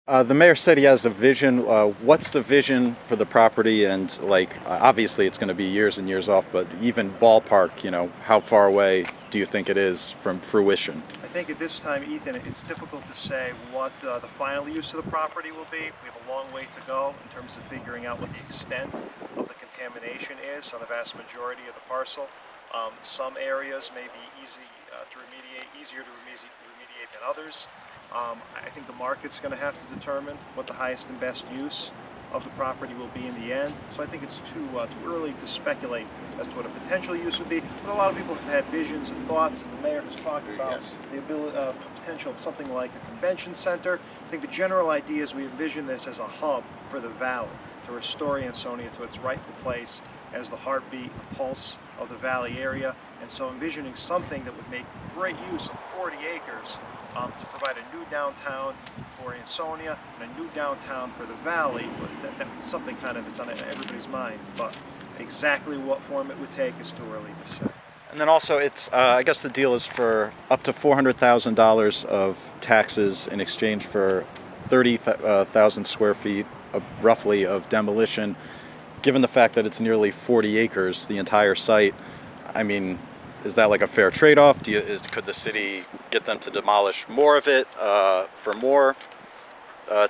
The mayor said he has a vision. What's the vision for the property? And obviously, it's going to be years and years off, but even ballpark, how far away do you think it is from fruition? I think at this time, Ethan, it's difficult to say what the final use of the property will be. We have a long way to go in terms of figuring out what the extent of the contamination is on the vast majority of the parcel. Some areas may be easier to remediate than others. I think the market's going to have to determine what the highest and best use of the property will be in the end. So I think it's too early to speculate as to what a potential use would be. But a lot of people have had visions and thoughts. The mayor has talked about the potential of something like a convention center. I think the general idea is we envision this as a hub for the valley to restore Ansonia to its rightful place as the heartbeat, the pulse of the valley area. And so envisioning something that would make great use of 40 acres to provide a new downtown for Ansonia and a new downtown for the valley. That's something kind of that's on everybody's mind, but exactly what form it would take is too early to say. And then also, I guess the deal is for up to $400,000 of taxes in exchange for 30,000 square feet, roughly, of demolition. Given the fact that it's nearly 40 acres, the entire site, I mean, is that like a fair trade-off? Could the city get them to demolish more of it for more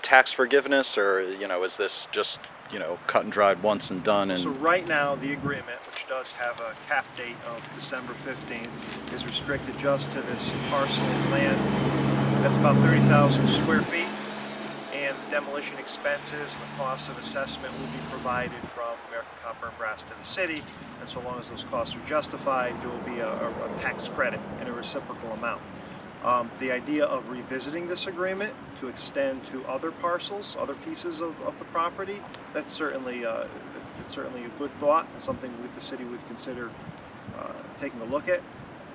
tax forgiveness, or is this just cut and dried once and done? So right now, the agreement, which does have a cap date of December 15th, is restricted just to this parcel of land. That's about 30,000 square feet. And the demolition expenses and the cost of assessment will be provided from American Copper and Brass to the city, and so long as those costs are justified, there will be a tax credit in a reciprocal amount. The idea of revisiting this agreement to extend to other parcels, other pieces of the property, that's certainly a good thought, and something the city would consider taking a look at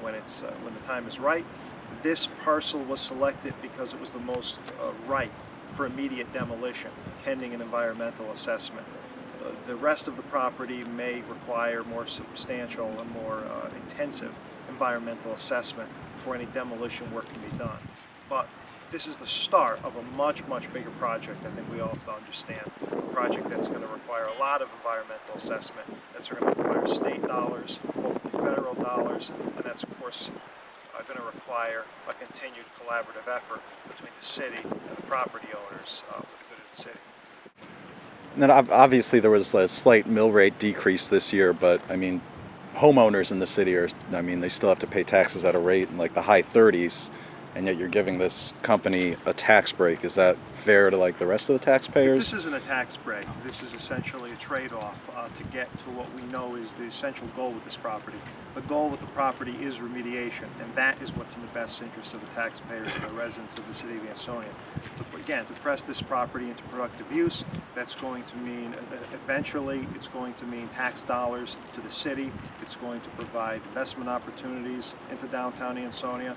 when the time is right. This parcel was selected because it was the most ripe for immediate demolition, pending an environmental assessment. The rest of the property may require more substantial and more intensive environmental assessment before any demolition work can be done. But this is the start of a much, much bigger project. I think we all have to understand. A project that's going to require a lot of environmental assessment, that's going to require state dollars, hopefully federal dollars, and that's, of course, going to require a continued collaborative effort between the city and the property owners for the good of the city. And then obviously there was a slight mill rate decrease this year, but I mean, homeowners in the city they still have to pay taxes at a rate in like the high 30s, and yet you're giving this company a tax break. Is that fair to like the rest of the taxpayers? This isn't a tax break. This is essentially a trade-off to get to what we know is the essential goal with this property. The goal with the property is remediation, and that is what's in the best interest of the taxpayers and the residents of the city of Ansonia. To press this property into productive use, that's going to mean, eventually, it's going to mean tax dollars to the city. It's going to provide investment opportunities into downtown Ansonia.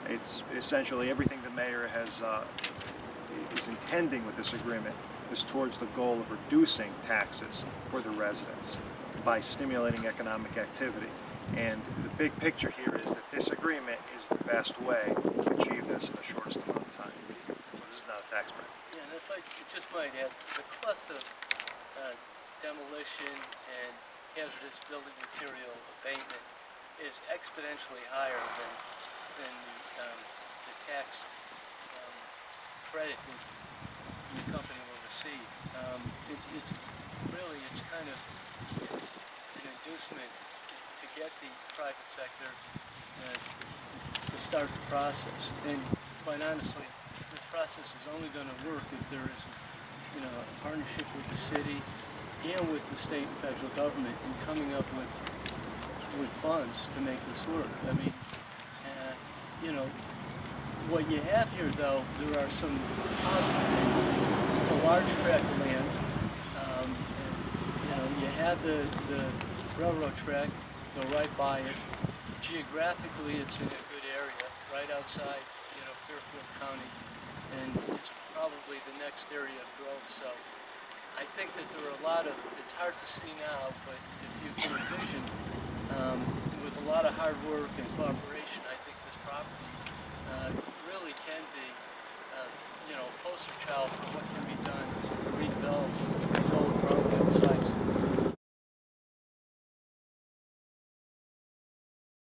It's essentially everything the mayor is intending with this agreement is towards the goal of reducing taxes for the residents by stimulating economic activity. And the big picture here is that this agreement is the best way to achieve this in the shortest amount of time. So this is not a tax break. Yeah, and if I just might add, the cost of demolition and hazardous building material abatement is exponentially higher than the tax credit that the company will receive. It's kind of an inducement to get the private sector to start the process. And quite honestly, this process is only going to work if there is a partnership with the city and with the state and federal government in coming up with funds to make this work. I mean, what you have here, though, there are some positive things. It's a large tract of land. You have the railroad track go right by it. Geographically, it's in a good area, right outside, Fairfield County, and it's probably the next area of growth. So I think that there are it's hard to see now, but if you can envision, with a lot of hard work and cooperation, I think this property really can be, poster child for what can be done to redevelop